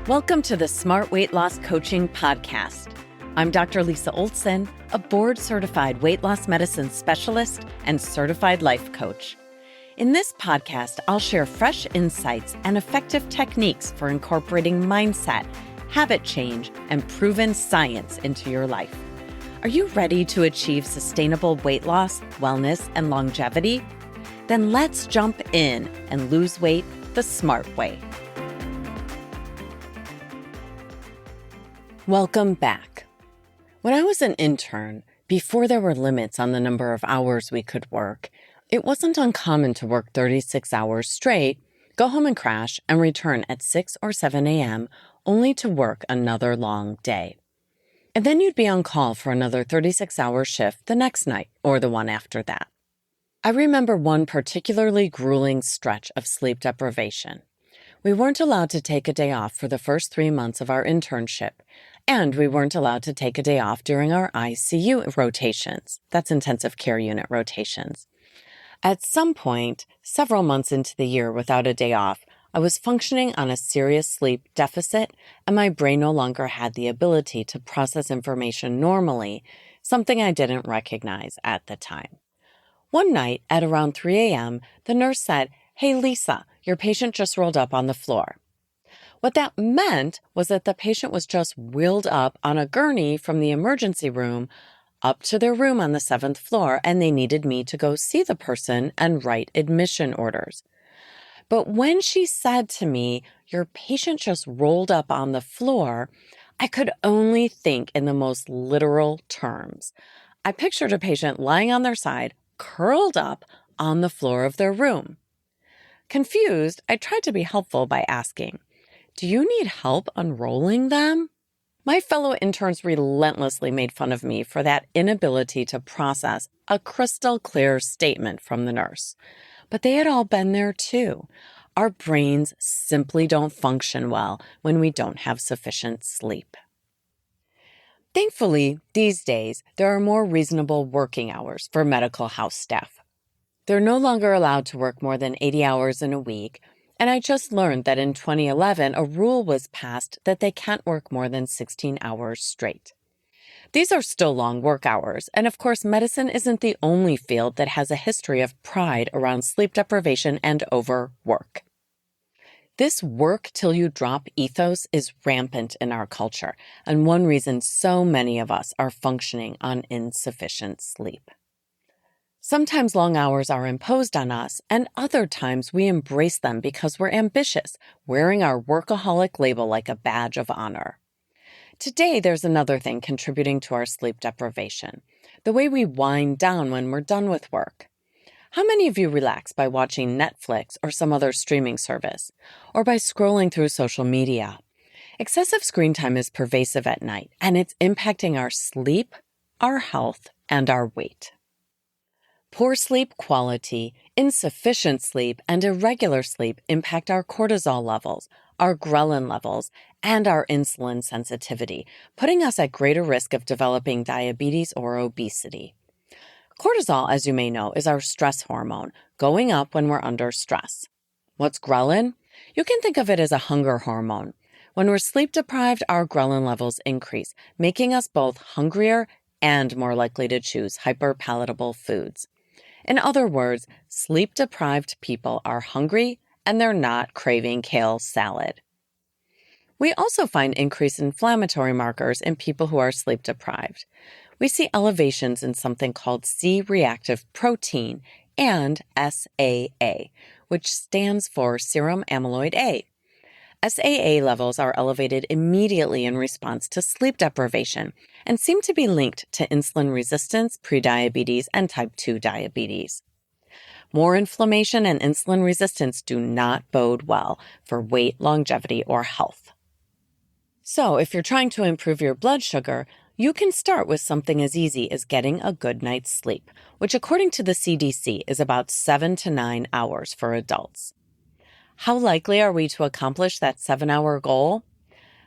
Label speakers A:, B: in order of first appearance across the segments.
A: Welcome to the Smart Weight Loss Coaching Podcast. I'm Dr. Lisa Olson, a board-certified weight loss medicine specialist and certified life coach. In this podcast, I'll share fresh insights and effective techniques for incorporating mindset, habit change, and proven science into your life. Are you ready to achieve sustainable weight loss, wellness, and longevity? Then let's jump in and lose weight the smart way. Welcome back. When I was an intern, before there were limits on the number of hours we could work, it wasn't uncommon to work 36 hours straight, go home and crash, and return at 6 or 7 a.m., only to work another long day. And then you'd be on call for another 36-hour shift the next night or the one after that. I remember one particularly grueling stretch of sleep deprivation. We weren't allowed to take a day off for the first 3 months of our internship, and we weren't allowed to take a day off during our ICU rotations. That's intensive care unit rotations. At some point, several months into the year without a day off, I was functioning on a serious sleep deficit, and my brain no longer had the ability to process information normally, something I didn't recognize at the time. One night at around 3 a.m., the nurse said, "Hey, Lisa, your patient just rolled up on the floor." What that meant was that the patient was just wheeled up on a gurney from the emergency room up to their room on the 7th floor, and they needed me to go see the person and write admission orders. But when she said to me, "Your patient just rolled up on the floor," I could only think in the most literal terms. I pictured a patient lying on their side, curled up on the floor of their room. Confused, I tried to be helpful by asking, "Do you need help unrolling them?" My fellow interns relentlessly made fun of me for that inability to process a crystal clear statement from the nurse. But they had all been there too. Our brains simply don't function well when we don't have sufficient sleep. Thankfully, these days, there are more reasonable working hours for medical house staff. They're no longer allowed to work more than 80 hours in a week, and I just learned that in 2011, a rule was passed that they can't work more than 16 hours straight. These are still long work hours, and of course, medicine isn't the only field that has a history of pride around sleep deprivation and overwork. This work till you drop ethos is rampant in our culture, and one reason so many of us are functioning on insufficient sleep. Sometimes long hours are imposed on us, and other times we embrace them because we're ambitious, wearing our workaholic label like a badge of honor. Today, there's another thing contributing to our sleep deprivation: the way we wind down when we're done with work. How many of you relax by watching Netflix or some other streaming service, or by scrolling through social media? Excessive screen time is pervasive at night, and it's impacting our sleep, our health, and our weight. Poor sleep quality, insufficient sleep, and irregular sleep impact our cortisol levels, our ghrelin levels, and our insulin sensitivity, putting us at greater risk of developing diabetes or obesity. Cortisol, as you may know, is our stress hormone, going up when we're under stress. What's ghrelin? You can think of it as a hunger hormone. When we're sleep deprived, our ghrelin levels increase, making us both hungrier and more likely to choose hyperpalatable foods. In other words, sleep-deprived people are hungry and they're not craving kale salad. We also find increased inflammatory markers in people who are sleep-deprived. We see elevations in something called C-reactive protein and SAA, which stands for serum amyloid A. SAA levels are elevated immediately in response to sleep deprivation and seem to be linked to insulin resistance, prediabetes, and type 2 diabetes. More inflammation and insulin resistance do not bode well for weight, longevity, or health. So, if you're trying to improve your blood sugar, you can start with something as easy as getting a good night's sleep, which according to the CDC is about 7 to 9 hours for adults. How likely are we to accomplish that 7-hour goal?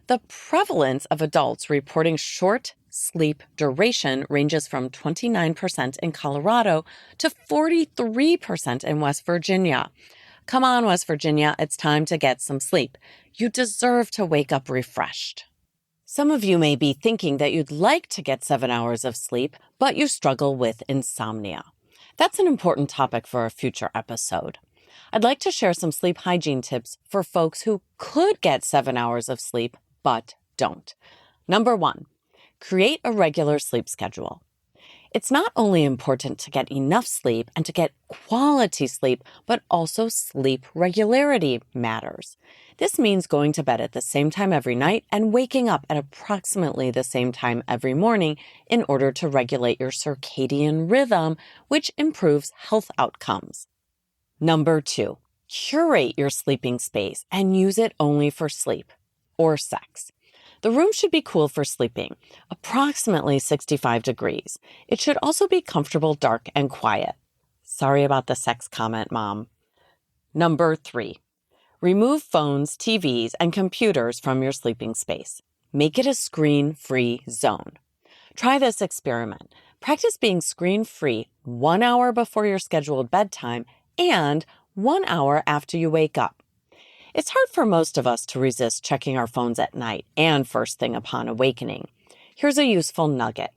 A: The prevalence of adults reporting short sleep duration ranges from 29% in Colorado to 43% in West Virginia. Come on, West Virginia, it's time to get some sleep. You deserve to wake up refreshed. Some of you may be thinking that you'd like to get 7 hours of sleep, but you struggle with insomnia. That's an important topic for a future episode. I'd like to share some sleep hygiene tips for folks who could get 7 hours of sleep, but don't. Number 1, create a regular sleep schedule. It's not only important to get enough sleep and to get quality sleep, but also sleep regularity matters. This means going to bed at the same time every night and waking up at approximately the same time every morning in order to regulate your circadian rhythm, which improves health outcomes. Number 2, curate your sleeping space and use it only for sleep or sex. The room should be cool for sleeping, approximately 65 degrees. It should also be comfortable, dark, and quiet. Sorry about the sex comment, Mom. Number 3, remove phones, TVs, and computers from your sleeping space. Make it a screen-free zone. Try this experiment. Practice being screen-free 1 hour before your scheduled bedtime and 1 hour after you wake up. It's hard for most of us to resist checking our phones at night and first thing upon awakening. Here's a useful nugget.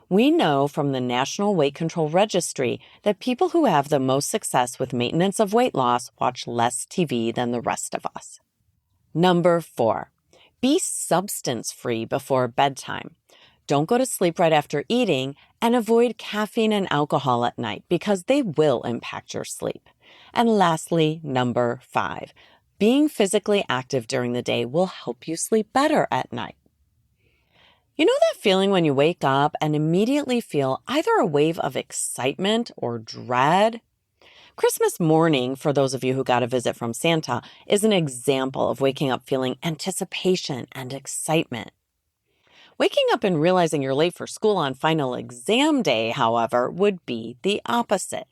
A: We know from the National Weight Control Registry that people who have the most success with maintenance of weight loss watch less TV than the rest of us. Number 4, be substance-free before bedtime. Don't go to sleep right after eating and avoid caffeine and alcohol at night because they will impact your sleep. And lastly, number 5, being physically active during the day will help you sleep better at night. You know that feeling when you wake up and immediately feel either a wave of excitement or dread? Christmas morning, for those of you who got a visit from Santa, is an example of waking up feeling anticipation and excitement. Waking up and realizing you're late for school on final exam day, however, would be the opposite.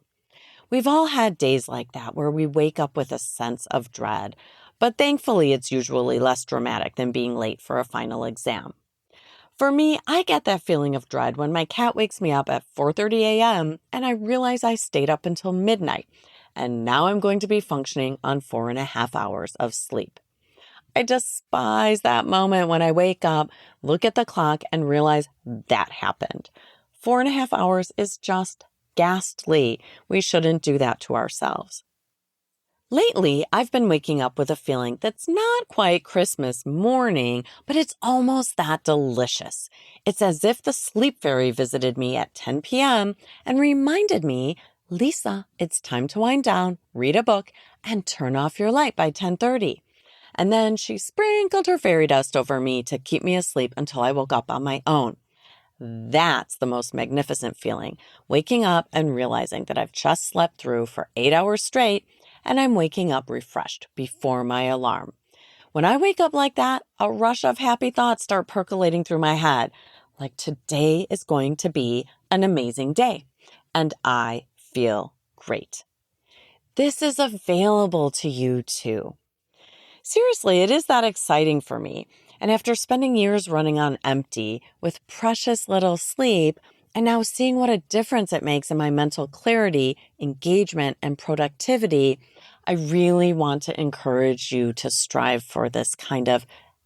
A: We've all had days like that where we wake up with a sense of dread, but thankfully it's usually less dramatic than being late for a final exam. For me, I get that feeling of dread when my cat wakes me up at 4:30 a.m. and I realize I stayed up until midnight, and now I'm going to be functioning on 4.5 hours of sleep. I despise that moment when I wake up, look at the clock, and realize that happened. 4.5 hours is just ghastly. We shouldn't do that to ourselves. Lately, I've been waking up with a feeling that's not quite Christmas morning, but it's almost that delicious. It's as if the sleep fairy visited me at 10 p.m. and reminded me, Lisa, it's time to wind down, read a book, and turn off your light by 10:30. And then she sprinkled her fairy dust over me to keep me asleep until I woke up on my own. That's the most magnificent feeling, waking up and realizing that I've just slept through for 8 hours straight and I'm waking up refreshed before my alarm. When I wake up like that, a rush of happy thoughts start percolating through my head, like today is going to be an amazing day, and I feel great. This is available to you too. Seriously, it is that exciting for me. And after spending years running on empty with precious little sleep, and now seeing what a difference it makes in my mental clarity, engagement, and productivity, I really want to encourage you to strive for this kind of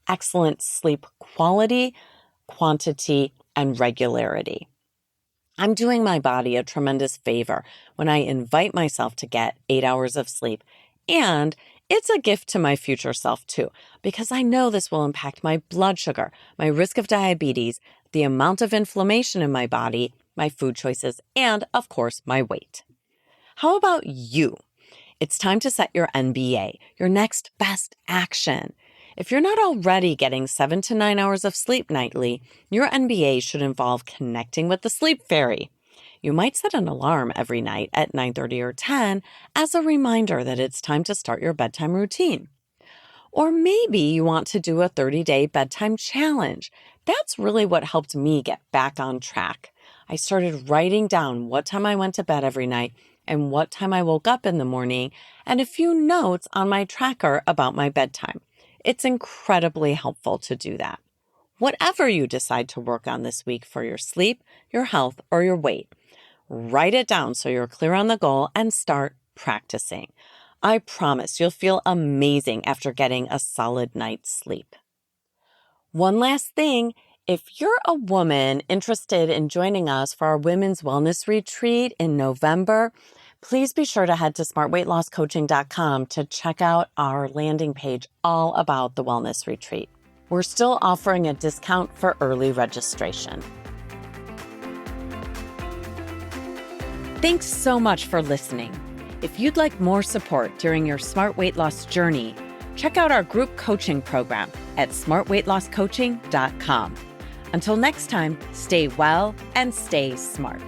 A: excellent sleep quality, quantity, and regularity. I'm doing my body a tremendous favor when I invite myself to get 8 hours of sleep, and it's a gift to my future self too, because I know this will impact my blood sugar, my risk of diabetes, the amount of inflammation in my body, my food choices, and of course, my weight. How about you? It's time to set your NBA, your next best action. If you're not already getting 7 to 9 hours of sleep nightly, your NBA should involve connecting with the sleep fairy. You might set an alarm every night at 9:30 or 10 as a reminder that it's time to start your bedtime routine. Or maybe you want to do a 30-day bedtime challenge. That's really what helped me get back on track. I started writing down what time I went to bed every night and what time I woke up in the morning, and a few notes on my tracker about my bedtime. It's incredibly helpful to do that. Whatever you decide to work on this week for your sleep, your health, or your weight, write it down so you're clear on the goal and start practicing. I promise you'll feel amazing after getting a solid night's sleep. One last thing, if you're a woman interested in joining us for our Women's Wellness Retreat in November, please be sure to head to smartweightlosscoaching.com to check out our landing page all about the Wellness Retreat. We're still offering a discount for early registration. Thanks so much for listening. If you'd like more support during your smart weight loss journey, check out our group coaching program at smartweightlosscoaching.com. Until next time, stay well and stay smart.